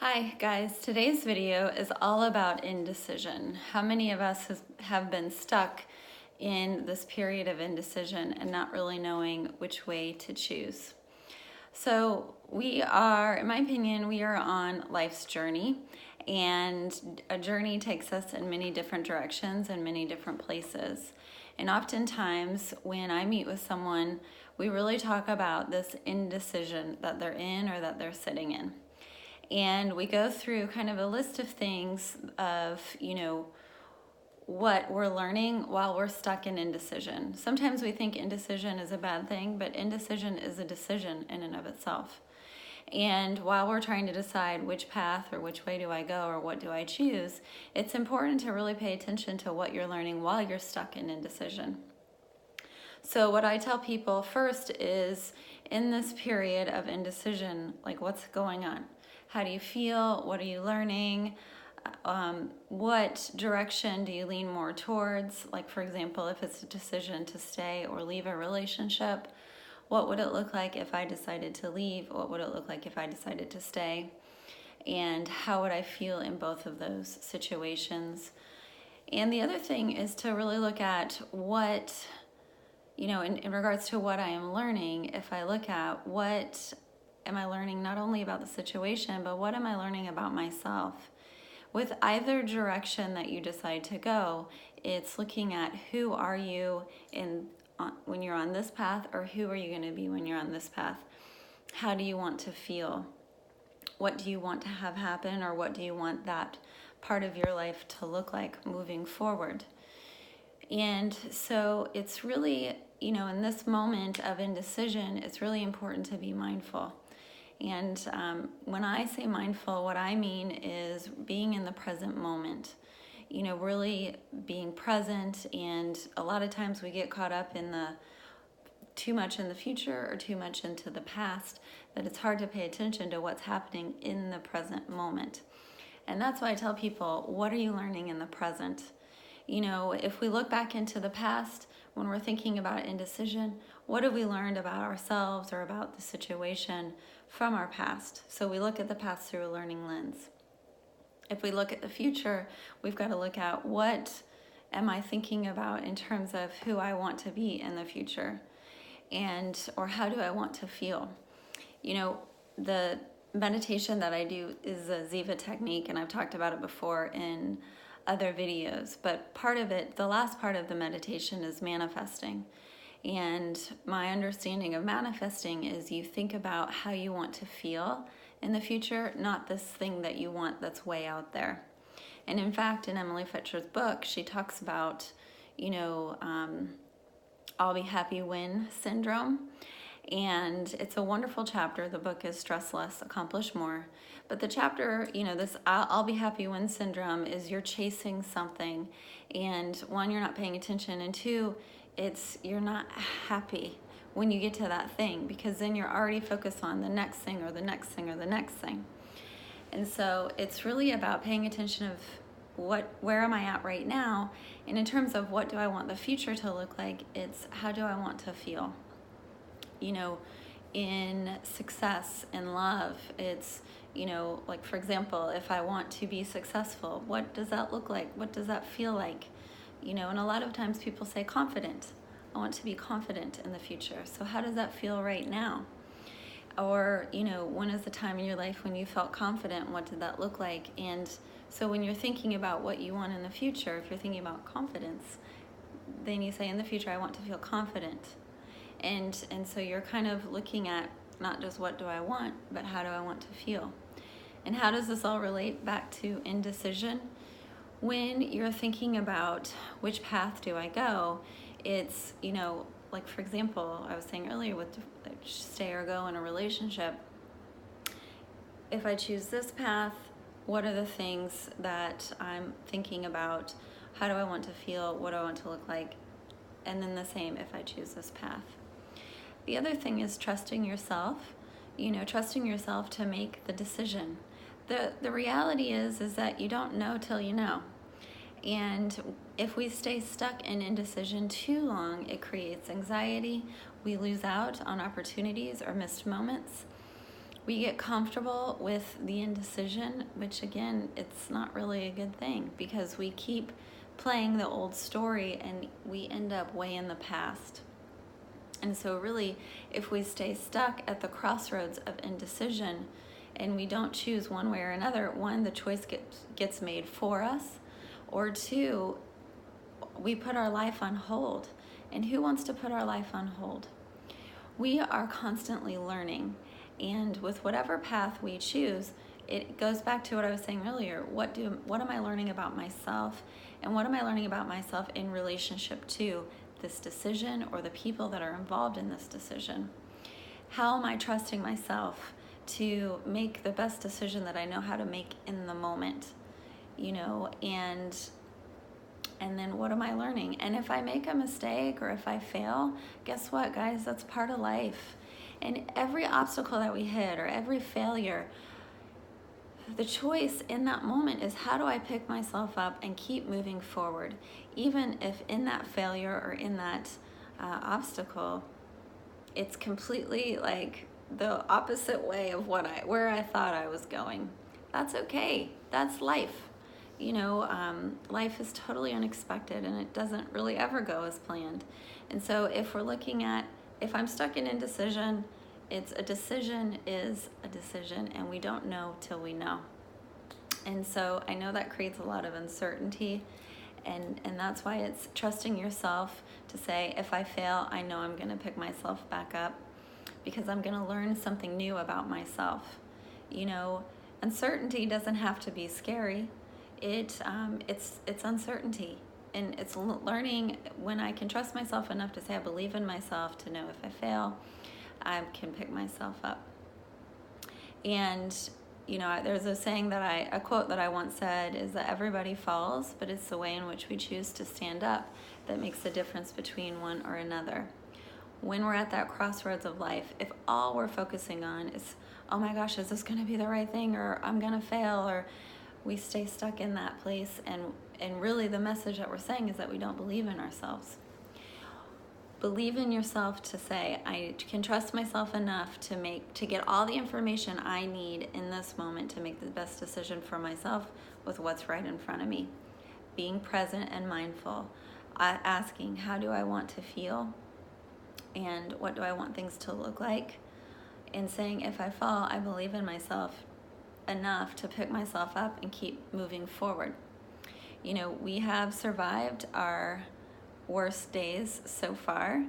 Hi guys, today's video is all about indecision. How many of us have been stuck in this period of indecision and not really knowing which way to choose? So we are, in my opinion, we are on life's journey, and a journey takes us in many different directions and many different places. And oftentimes when I meet with someone, we really talk about this indecision that they're in or that they're sitting in. And we go through kind of a list of things of, what we're learning while we're stuck in indecision. Sometimes we think indecision is a bad thing, but indecision is a decision in and of itself. And while we're trying to decide which path or which way do I go or what do I choose, it's important to really pay attention to what you're learning while you're stuck in indecision. So what I tell people first is, in this period of indecision, like, what's going on? How do you feel? What are you learning? What direction do you lean more towards? Like, for example, if it's a decision to stay or leave a relationship, what would it look like if I decided to leave? What would it look like if I decided to stay? And how would I feel in both of those situations? And the other thing is to really look at what, in regards to what I am learning, if I look at what am I learning not only about the situation, but what am I learning about myself? With either direction that you decide to go, it's looking at who are you when you're on this path, or who are you going to be when you're on this path? How do you want to feel? What do you want to have happen, or what do you want that part of your life to look like moving forward? And so it's really, in this moment of indecision, it's really important to be mindful. And when I say mindful, what I mean is being in the present moment, really being present. And a lot of times we get caught up in too much in the future or too much into the past, that it's hard to pay attention to what's happening in the present moment. And that's why I tell people, what are you learning in the present? If we look back into the past, when we're thinking about indecision, what have we learned about ourselves or about the situation from our past? So we look at the past through a learning lens. If we look at the future, we've got to look at, what am I thinking about in terms of who I want to be in the future, or how do I want to feel? The meditation that I do is a Ziva technique, and I've talked about it before in other videos, but part of it, the last part of the meditation, is manifesting. And my understanding of manifesting is you think about how you want to feel in the future, not this thing that you want that's way out there. And in fact, in Emily Fetcher's book, she talks about, I'll be happy when syndrome. And it's a wonderful chapter. The book is Stress Less, Accomplish More. But the chapter, this I'll be happy when syndrome is you're chasing something. And one, you're not paying attention. And two, you're not happy when you get to that thing, because then you're already focused on the next thing or the next thing or the next thing. And so it's really about paying attention of where am I at right now? And in terms of what do I want the future to look like, it's how do I want to feel? In success, in love, it's, like, for example, if I want to be successful, what does that look like? What does that feel like? And a lot of times people say confident. I want to be confident in the future. So how does that feel right now? Or, when is the time in your life when you felt confident? What did that look like? And so when you're thinking about what you want in the future, if you're thinking about confidence, then you say, in the future, I want to feel confident. And so you're kind of looking at not just what do I want, but how do I want to feel? And how does this all relate back to indecision? When you're thinking about which path do I go, it's, like, for example, I was saying earlier with stay or go in a relationship. If I choose this path, what are the things that I'm thinking about? How do I want to feel? What do I want to look like? And then the same if I choose this path. The other thing is trusting yourself, trusting yourself to make the decision. The reality is that you don't know till you know. And if we stay stuck in indecision too long, it creates anxiety. We lose out on opportunities or missed moments. We get comfortable with the indecision, which again, it's not really a good thing because we keep playing the old story and we end up way in the past. And so really, if we stay stuck at the crossroads of indecision and we don't choose one way or another, one, the choice gets made for us, or two, we put our life on hold. And who wants to put our life on hold? We are constantly learning. And with whatever path we choose, it goes back to what I was saying earlier. What am I learning about myself? And what am I learning about myself in relationship to this decision or the people that are involved in this decision? How am I trusting myself to make the best decision that I know how to make in the moment? And then what am I learning? And if I make a mistake or if I fail, guess what, guys? That's part of life. And every obstacle that we hit or every failure, the choice in that moment is how do I pick myself up and keep moving forward? Even if in that failure or in that obstacle, it's completely like the opposite way of where I thought I was going. That's okay. That's life. Life is totally unexpected and it doesn't really ever go as planned. And so if we're looking at, if I'm stuck in indecision, it's a decision is a decision and we don't know till we know. And so I know that creates a lot of uncertainty and that's why it's trusting yourself to say, if I fail, I know I'm going to pick myself back up because I'm going to learn something new about myself. Uncertainty doesn't have to be scary. It's uncertainty, and it's learning when I can trust myself enough to say I believe in myself, to know if I fail, I can pick myself up. And there's a saying a quote that I once said is that everybody falls, but it's the way in which we choose to stand up that makes the difference between one or another. When we're at that crossroads of life, if all we're focusing on is, oh my gosh, is this going to be the right thing, or I'm going to fail, or we stay stuck in that place, and really the message that we're saying is that we don't believe in ourselves. Believe in yourself to say, I can trust myself enough to get all the information I need in this moment to make the best decision for myself with what's right in front of me. Being present and mindful, asking, how do I want to feel? And what do I want things to look like? And saying, if I fall, I believe in myself enough to pick myself up and keep moving forward. We have survived our worst days so far,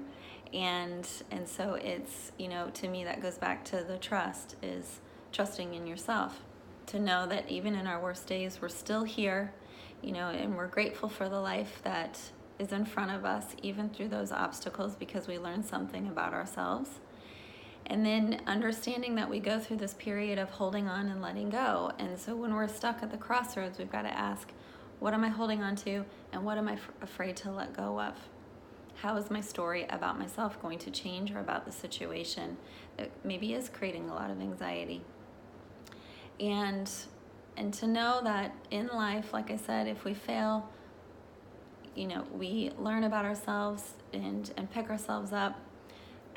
and so it's, to me that goes back to the trust, is trusting in yourself to know that even in our worst days we're still here, and we're grateful for the life that is in front of us even through those obstacles, because we learn something about ourselves. And then understanding that we go through this period of holding on and letting go. And so when we're stuck at the crossroads, we've got to ask, what am I holding on to, and what am I afraid to let go of? How is my story about myself going to change, or about the situation that maybe is creating a lot of anxiety? And to know that in life, like I said, if we fail, we learn about ourselves and pick ourselves up.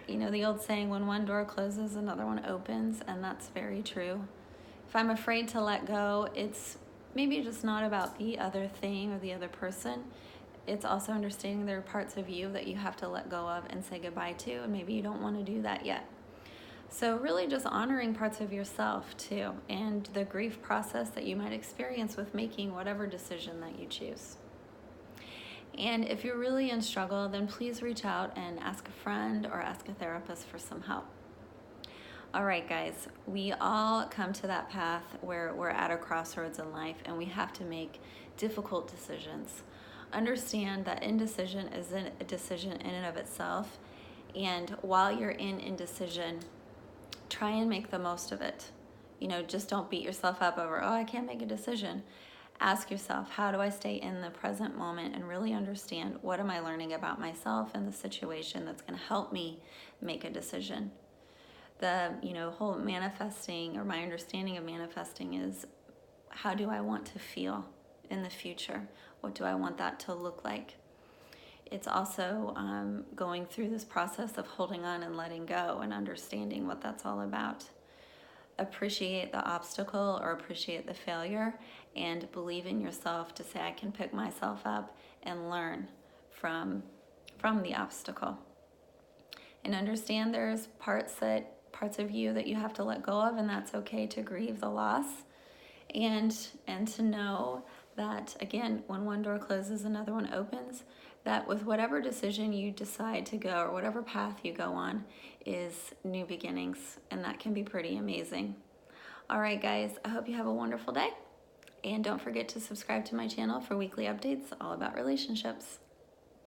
The old saying, when one door closes, another one opens, and that's very true. If I'm afraid to let go, it's maybe just not about the other thing or the other person. It's also understanding there are parts of you that you have to let go of and say goodbye to, and maybe you don't want to do that yet. So really just honoring parts of yourself too, and the grief process that you might experience with making whatever decision that you choose. And if you're really in struggle, then please reach out and ask a friend or ask a therapist for some help. All right, guys, we all come to that path where we're at a crossroads in life and we have to make difficult decisions. Understand that indecision is a decision in and of itself. And while you're in indecision, try and make the most of it. Just don't beat yourself up over, I can't make a decision. Ask yourself, how do I stay in the present moment and really understand what am I learning about myself and the situation that's going to help me make a decision? The whole manifesting, or my understanding of manifesting, is how do I want to feel in the future? What do I want that to look like? It's also going through this process of holding on and letting go and understanding what that's all about. appreciate the obstacle or appreciate the failure, and believe in yourself to say, I can pick myself up and learn from the obstacle. And understand there's parts of you that you have to let go of, and that's okay to grieve the loss, and to know that, again, when one door closes, another one opens, that with whatever decision you decide to go or whatever path you go on is new beginnings, and that can be pretty amazing. All right, guys, I hope you have a wonderful day, and don't forget to subscribe to my channel for weekly updates all about relationships.